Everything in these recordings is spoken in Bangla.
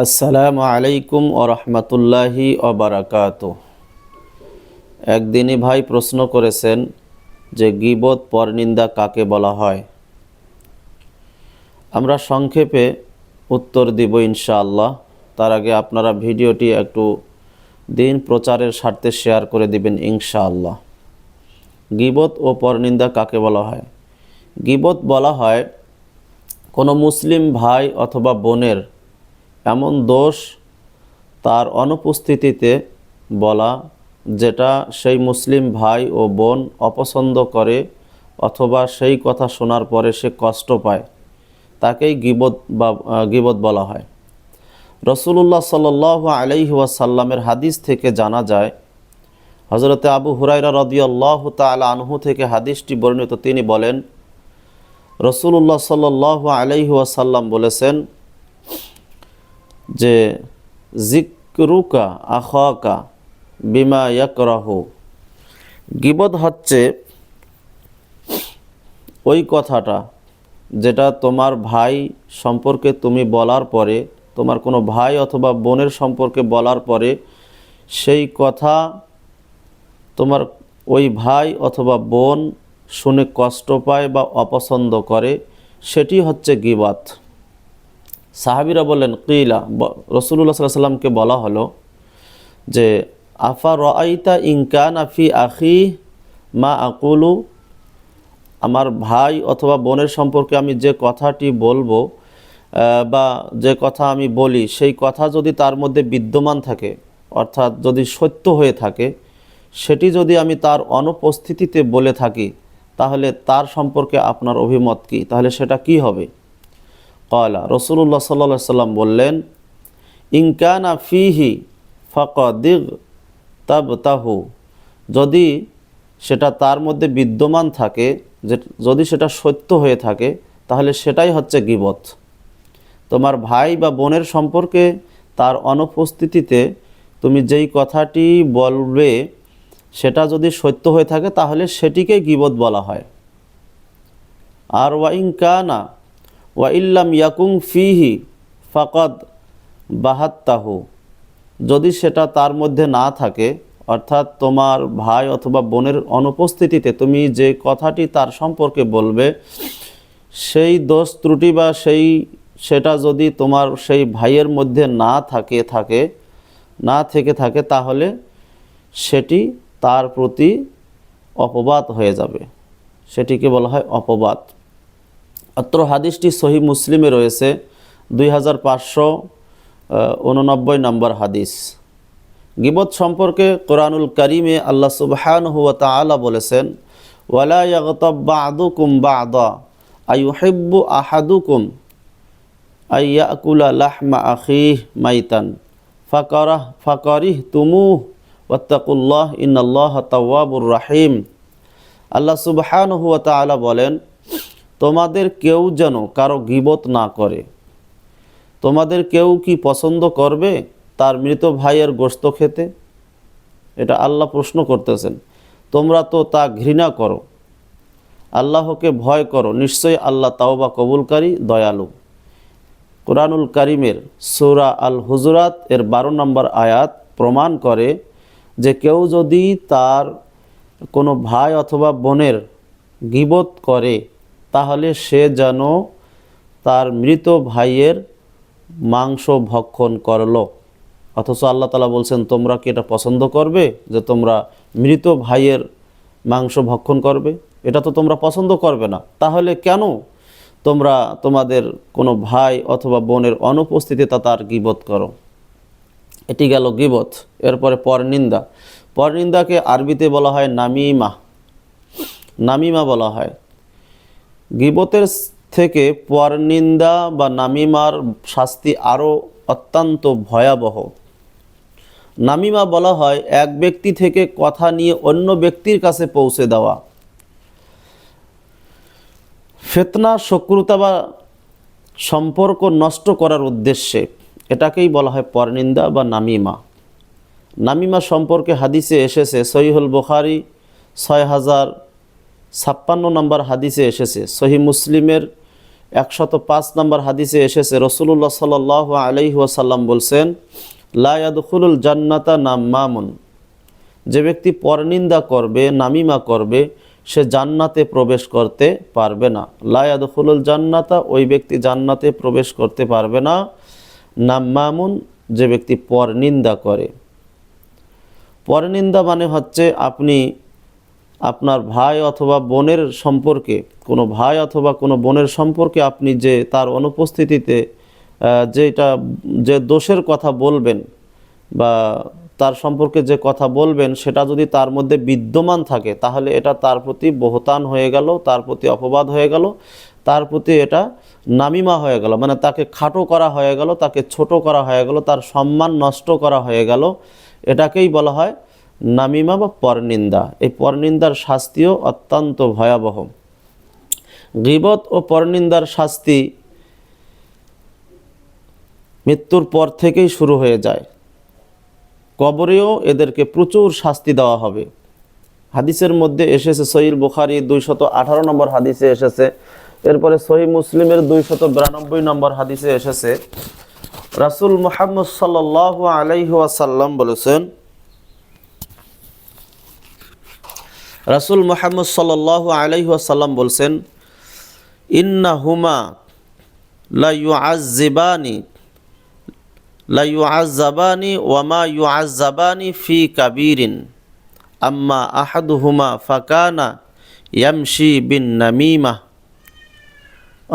আসসালামু আলাইকুম ওরহমতুল্লাহি ওবারাকাতুহ। একদিনই ভাই প্রশ্ন করেছেন যে গীবত পরনিন্দা কাকে বলা হয়। আমরা সংক্ষেপে উত্তর দিব ইনশাআল্লাহ। তার আগে আপনারা ভিডিওটি একটু দিন প্রচারের স্বার্থে শেয়ার করে দিবেন ইনশাআল্লাহ। গীবত ও পরনিন্দা কাকে বলা হয়? গীবত বলা হয় কোনো মুসলিম ভাই অথবা বোনের এমন দোষ তার অনুপস্থিতিতে বলা, যেটা সেই মুসলিম ভাই ও বোন অপছন্দ করে অথবা সেই কথা শোনার পরে সে কষ্ট পায়, তাকেই গীবত বলা হয়। রাসূলুল্লাহ সাল্লাল্লাহু আলাইহি ওয়াসাল্লামের হাদিস থেকে জানা যায়, হযরতে আবু হুরায়রা রাদিয়াল্লাহু তাআলা আনহু থেকে হাদিসটি বর্ণিত। তিনি বলেন, রাসূলুল্লাহ সাল্লাল্লাহু আলাইহি ওয়াসাল্লাম বলেছেন যে জিকরুকা আখাকা বিমা ইয়াকরাহু, গীবত হচ্ছে ওই কথাটা যেটা তোমার ভাই সম্পর্কে তুমি বলার পরে, তোমার কোনো ভাই অথবা বোনের সম্পর্কে বলার পরে সেই কথা তোমার ওই ভাই অথবা বোন শুনে কষ্ট পায় বা অপছন্দ করে, সেটি হচ্ছে গীবত। সাহাবীরা বলেন, কিলা, রাসূলুল্লাহ সাল্লাল্লাহু আলাইহি ওয়াসাল্লামকে বলা হলো যে আফা রাআইতা ইন কানা ফি আখি মা আকুলু, আমার ভাই অথবা বোনের সম্পর্কে আমি যে কথাটি বলবো বা যে কথা আমি বলি, সেই কথা যদি তার মধ্যে বিদ্যমান থাকে, অর্থাৎ যদি সত্য হয়ে থাকে, সেটি যদি আমি তার অনুপস্থিতিতে বলে থাকি, তাহলে তার সম্পর্কে আপনার অভিমত কি? তাহলে সেটা কি হবে? ক্বালা, রাসূলুল্লাহ সাল্লাল্লাহু আলাইহি ওয়াসাল্লাম বললেন, ইন কানা ফিহি ফাকাদিগ তাবতাহু, যদি সেটা তার মধ্যে বিদ্যমান থাকে, যদি সেটা সত্য হয়ে থাকে, তাহলে সেটাই হচ্ছে গীবত। তোমার ভাই বা বোনের সম্পর্কে তার অনুপস্থিতিতে তুমি যেই কথাটি বলবে, সেটা যদি সত্য হয়ে থাকে, তাহলে সেটিকে গীবত বলা হয়। আর ওয়াইন কানা ওয়া ইল্লাম ইয়াকুম ফিহি ফাকাদ বাহাত্তাহু, যদি সেটা তার মধ্যে না থাকে, অর্থাৎ তোমার ভাই অথবা বোনের অনুপস্থিতিতে তুমি যে কথাটি তার সম্পর্কে বলবে, সেই দোষ ত্রুটি বা সেটা যদি তোমার সেই ভাইয়ের মধ্যে না থেকে থাকে, তাহলে সেটি তার প্রতি অপবাদ হয়ে যাবে, সেটিকে বলা হয় অপবাদ। অত্র হাদিসটি সহিহ মুসলিমে রয়েছে, 2589 নম্বর হাদিস। গীবত সম্পর্কে কোরআনুল কারীমে আল্লাহ সুবহানাহু ওয়া তাআলা বলেছেন, ওয়ালা ইয়াগতাব বা'দুকুম বা'দা আইয়ুহিব্বু আহাদুকুম আইয়াকুলা লাহমা আখিহি মাইতান ফাকারিহতুমুহু ওয়াত্তাকুল্লাহ ইন্নাল্লাহা তাওয়াবুর রাহিম। আল্লাহ সুবহানাহু ওয়া তাআলা বলেন, তোমাদের কেউ যেন কারো গীবত না করে। তোমাদের কেউ কি পছন্দ করবে তার মৃত ভাইয়ের গোশত খেতে? এটা আল্লাহ প্রশ্ন করতেছেন। তোমরা তো তা ঘৃণা করো। আল্লাহকে ভয় করো, নিশ্চয়ই আল্লাহ তাওবা কবুলকারী, দয়ালু। কোরআনুল কারীমের সূরা আল হুজুরাত এর 12 নম্বর আয়াত প্রমাণ করে যে কেউ যদি তার কোনো ভাই অথবা বোনের গীবত করে, তাহলে সে যেন তার মৃত ভাইয়ের মাংস ভক্ষণ করলো। অথচ আল্লাহ তাআলা বলছেন, তোমরা কি এটা পছন্দ করবে যে তোমরা মৃত ভাইয়ের মাংস ভক্ষণ করবে? এটা তো তোমরা পছন্দ করবে না। তাহলে কেন তোমরা তোমাদের কোনো ভাই অথবা বোনের অনুপস্থিতিতে তার গীবত করো? এটি গেল গীবত। এরপরে পরনিন্দা। পরনিন্দাকে আরবিতে বলা হয় নামিমা। নামিমা বলা হয়। গীবতের থেকে পরনিন্দা বা নামিমার শাস্তি আরও অত্যন্ত ভয়াবহ। নামিমা বলা হয় এক ব্যক্তি থেকে কথা নিয়ে অন্য ব্যক্তির কাছে পৌঁছে দেওয়া, ফিতনা, শত্রুতা বা সম্পর্ক নষ্ট করার উদ্দেশ্যে। এটাকেই বলা হয় পরনিন্দা বা নামিমা। নামিমা সম্পর্কে হাদিসে এসেছে, সহিহুল বুখারী 6056 নম্বর হাদিসে এসেছে, সহিহ মুসলিমের 105 নম্বর হাদিসে এসেছে, রাসূলুল্লাহ সাল্লাল্লাহু আলাইহি ওয়াসাল্লাম বলছেন, লা ইয়াদখুলুল জান্নাতা নাম্মামুন, যে ব্যক্তি পরনিন্দা করবে, নামিমা করবে, সে জান্নাতে প্রবেশ করতে পারবে না। লা ইয়াদখুলুল জান্নাতা, ওই ব্যক্তি জান্নাতে প্রবেশ করতে পারবে না। নাম্মামুন, যে ব্যক্তি পরনিন্দা করে। পরনিন্দা মানে হচ্ছে আপনি আপনার ভাই অথবা বোনের সম্পর্কে, কোনো ভাই অথবা কোনো বোনের সম্পর্কে আপনি যে তার অনুপস্থিতিতে যে দোষের কথা বলবেন বা তার সম্পর্কে যে কথা বলবেন, সেটা যদি তার মধ্যে বিদ্যমান থাকে, তাহলে এটা তার প্রতি বহতান হয়ে গেল, তার প্রতি অপবাদ হয়ে গেল, তার প্রতি এটা নামিমা হয়ে গেল, মানে তাকে খাটো করা হয়ে গেল, তাকে ছোট করা হয়ে গেল, তার সম্মান নষ্ট করা হয়ে গেল। এটাকেই বলা হয় নামিমা বা পরনিন্দা। এই পরনিন্দার শাস্তিও অত্যন্ত ভয়াবহ। গীবত ও পরনিন্দার শাস্তি মৃত্যুর পর থেকেই শুরু হয়ে যায়। কবরেও এদেরকে প্রচুর শাস্তি দেওয়া হবে। হাদিসের মধ্যে এসেছে, সহিহ বুখারী 218 নম্বর হাদিসে এসেছে, এরপরে সহিহ মুসলিমের 292 নম্বর হাদিসে এসেছে, রাসূল মুহাম্মদ সাল্লাল্লাহু আলাইহি ওয়াসাল্লাম বলেছেন, রাসূল মুহাম্মদ সাল্লাল্লাহু আলাইহি ওয়াসাল্লাম বলছেন, ইন্নাহুমা লা ইউআজ্জাবানি ওয়া মা ইউআজ্জাবানি ফি কাবীরিন, আম্মা আহাদুহুমা ফাকানা ইয়ামশি বিন নামিমা।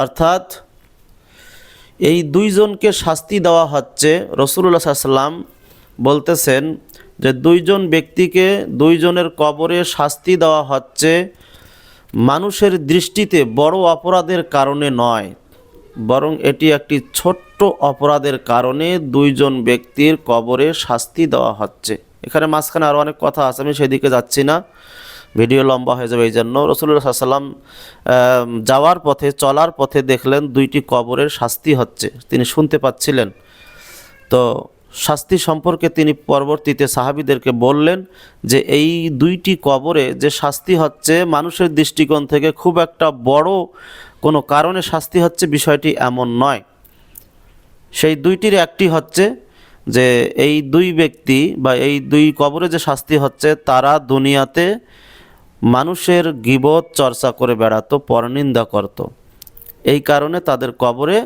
অর্থাৎ এই দুইজনকে শাস্তি দেওয়া হচ্ছে। রাসূলুল্লাহ সাল্লাল্লাহু আলাইহি ওয়াসাল্লাম বলতেছেন যে দুইজন ব্যক্তিকে দুইজনের কবরে শাস্তি দেওয়া হচ্ছে মানুষের দৃষ্টিতে বড় অপরাধের কারণে নয়, বরং এটি একটি ছোট্ট অপরাধের কারণে দুইজন ব্যক্তির কবরে শাস্তি দেওয়া হচ্ছে। এখানে মাঝখানে আরও অনেক কথা আছে, আমি সেদিকে যাচ্ছি না, ভিডিও লম্বা হয়ে যাবে। এই জন্য রাসূলুল্লাহ সাল্লাল্লাহু আলাইহি ওয়াসাল্লাম যাওয়ার পথে, চলার পথে দেখলেন দুইটি কবরের শাস্তি হচ্ছে, তিনি শুনতে পাচ্ছিলেন। তো শাস্তি সম্পর্কে তিনি পরবর্তীতে সাহাবীদেরকে বললেন যে এই দুইটি কবরে যে শাস্তি হচ্ছে মানুষের দৃষ্টিকোণ থেকে খুব একটা বড় কোনো কারণে শাস্তি হচ্ছে, বিষয়টি এমন নয়। সেই দুইটির একটি হচ্ছে যে এই দুই ব্যক্তি বা এই দুই কবরে যে শাস্তি হচ্ছে, তারা দুনিয়াতে মানুষের গীবত চর্চা করে বেড়াতো, পরনিন্দা করত, এই কারণে তাদের কবরে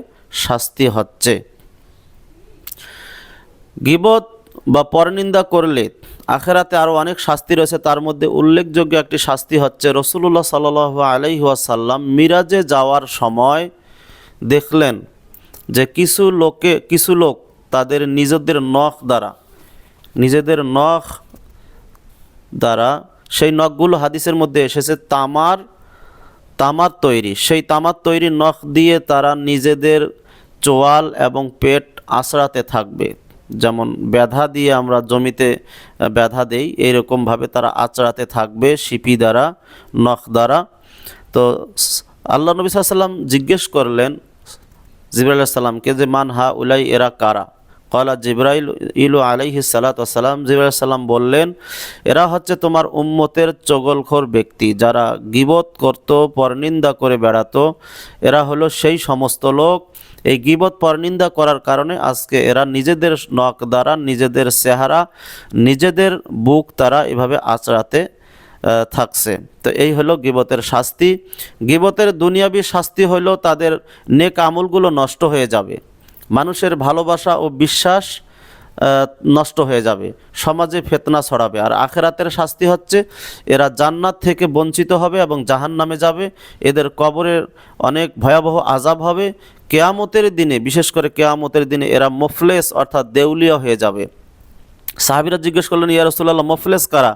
শাস্তি হচ্ছে। গীবত বা পরনিন্দা করলে আখেরাতে আরও অনেক শাস্তি রয়েছে, তার মধ্যে উল্লেখযোগ্য একটি শাস্তি হচ্ছে, রাসূলুল্লাহ সাল্লাল্লাহু আলাইহি ওয়াসাল্লাম মিরাজে যাওয়ার সময় দেখলেন যে কিছু লোক তাদের নিজেদের নখ দ্বারা সেই নখগুলো হাদিসের মধ্যে এসেছে তামার তৈরি, সেই তামার তৈরি নখ দিয়ে তারা নিজেদের চোয়াল এবং পেট আঁচড়াতে থাকবে। যেমন ব্যাধা দিয়ে আমরা জমিতে ব্যাধা দেই, এইরকমভাবে তারা আঁচড়াতে থাকবে শিপি দ্বারা, নখ দ্বারা। তো আল্লাহ নবী সাল্লাল্লাহু আলাইহি ওয়াসাল্লাম জিজ্ঞেস করলেন জিবরাইল আলাইহিস সালামকে যে মান হা উলাই, এরা কারা? ক্বালা জিবরাইল আলাইহিস সালাতু ওয়াস সালাম, জিবরাইল আলাইহিস সালাম বললেন, এরা হচ্ছে তোমার উম্মতের চগলখোর ব্যক্তি, যারা গীবত করত, পরনিন্দা করে বেড়াতো। এরা হলো সেই সমস্ত লোক, এই গীবত পরনিন্দা করার কারণে আজকে এরা নিজেদের নখ দ্বারা, নিজেদের চেহারা, নিজেদের বুক তারা এভাবে আঁচড়াতে থাকছে। তো এই হলো গীবতের শাস্তি। গীবতের দুনিয়াবি শাস্তি হলো তাদের নেক আমলগুলো নষ্ট হয়ে যাবে, মানুষের ভালোবাসা ও বিশ্বাস নষ্ট হয়ে যাবে, সমাজে ফিতনা ছড়াবে। আর আখিরাতের শাস্তি হচ্ছে এরা জান্নাত থেকে বঞ্চিত হবে এবং জাহান্নামে যাবে, এদের কবরের অনেক ভয়াবহ আযাব হবে। কিয়ামতের দিনে, বিশেষ করে কিয়ামতের দিনে এরা মুফলেস অর্থাৎ দেউলিয়া হয়ে যাবে। সাহাবীরা জিজ্ঞেস করলেন, ইয়া রাসূলুল্লাহ, মুফলেস কারা?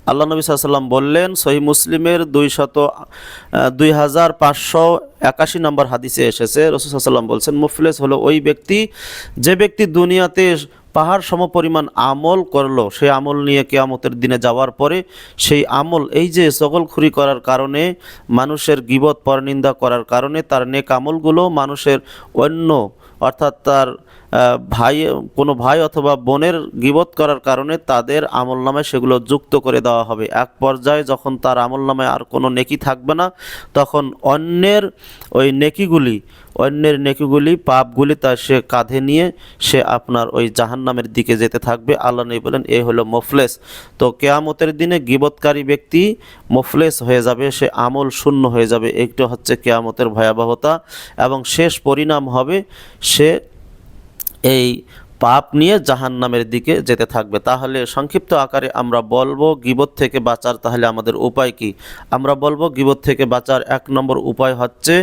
আল্লাহ নবী সাল্লাল্লাহু আলাইহি ওয়াসাল্লাম বললেন, সহিহ মুসলিমের 2581 নম্বর হাদিসে এসেছে, রাসূল সাল্লাল্লাহু আলাইহি ওয়াসাল্লাম বলছেন, মুফলেস হলো ওই ব্যক্তি যে ব্যক্তি দুনিয়াতে পাহাড় সমপরিমাণ আমল করলো, সেই আমল নিয়ে কিয়ামতের দিনে যাওয়ার পরে সেই আমল, এই যে চগলখুরি করার কারণে, মানুষের গীবত পরনিন্দা করার কারণে তার নেক আমলগুলো মানুষের অন্য অর্থাৎ তার ভাই, কোনো ভাই অথবা বোনের গীবত করার কারণে তাদের আমলনামায় সেগুলো যুক্ত করে দেওয়া হবে। এক পর্যায়ে যখন তার আমলনামায় আর কোনো নেকি থাকবে না, তখন অন্যের নেকিগুলি পাপগুলি তার সে কাঁধে নিয়ে সে আপনার ওই জাহান্নামের দিকে যেতে থাকবে। আল্লাহ নবী বলেন এ হলো মুফলেস। তো কেয়ামতের দিনে গীবতকারী ব্যক্তি মুফলেস হয়ে যাবে, সে আমল শূন্য হয়ে যাবে। এইটা হচ্ছে কেয়ামতের ভয়াবহতা, এবং শেষ পরিণাম হবে সে এই পাপ নিয়ে জাহান্নামের দিকে যেতে থাকবে। তাহলে সংক্ষিপ্ত আকারে আমরা বলবো গীবত থেকে বাঁচার তাহলে আমাদের উপায় কি? আমরা বলবো গীবত থেকে বাঁচার 1 নম্বর উপায় হচ্ছে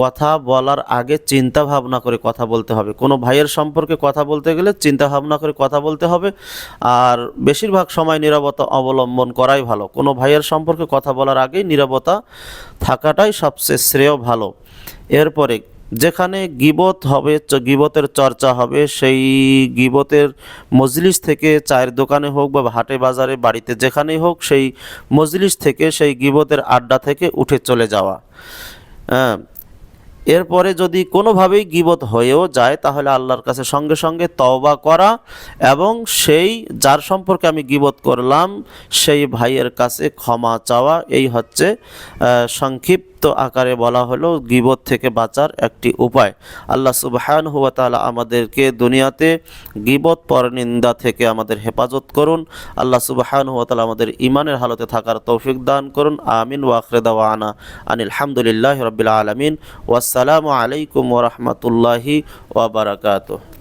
কথা বলার আগে চিন্তা ভাবনা করে কথা বলতে হবে। কোনো ভাইয়ের সম্পর্কে কথা বলতে গেলে চিন্তা ভাবনা করে কথা বলতে হবে, আর বেশিরভাগ সময় নীরবতা অবলম্বন করাই ভালো। কোনো ভাইয়ের সম্পর্কে কথা বলার আগেই নীরবতা থাকাটাই সবচেয়ে শ্রেয় ভালো। এরপরে যেখানে গীবত হবে, গীবতের চর্চা হবে, সেই গীবতের মজলিস থেকে, চায়ের দোকানে হোক বা হাটে বাজারে বাড়িতে যেখানেই হোক, সেই মজলিস থেকে, সেই গীবতের আড্ডা থেকে উঠে চলে যাওয়া। হ্যাঁ, এরপরে যদি কোনোভাবেই গীবত হয়েও যায় তাহলে আল্লাহর কাছে সঙ্গে সঙ্গে তওবা করা, এবং সেই যার সম্পর্কে আমি গীবত করলাম সেই ভাইয়ের কাছে ক্ষমা চাওয়া। এই হচ্ছে সংক্ষিপ্ত আকারে বলা হলো গীবত থেকে বাঁচার একটি উপায়। আল্লাহ সুবহানাহু ওয়া তাআলা আমাদেরকে দুনিয়াতে গীবত পরনিন্দা থেকে আমাদের হেফাজত করুন। আল্লাহ সুবহানাহু ওয়া তাআলা আমাদের ঈমানের হালতে থাকার তৌফিক দান করুন। আমিন। ওয়া আখিরু দাওয়ানা আনিল হামদুলিল্লাহি রাব্বিল আলামিন। আসসালামু আলাইকুম ওয়া রাহমাতুল্লাহি ওয়া বারাকাতুহু।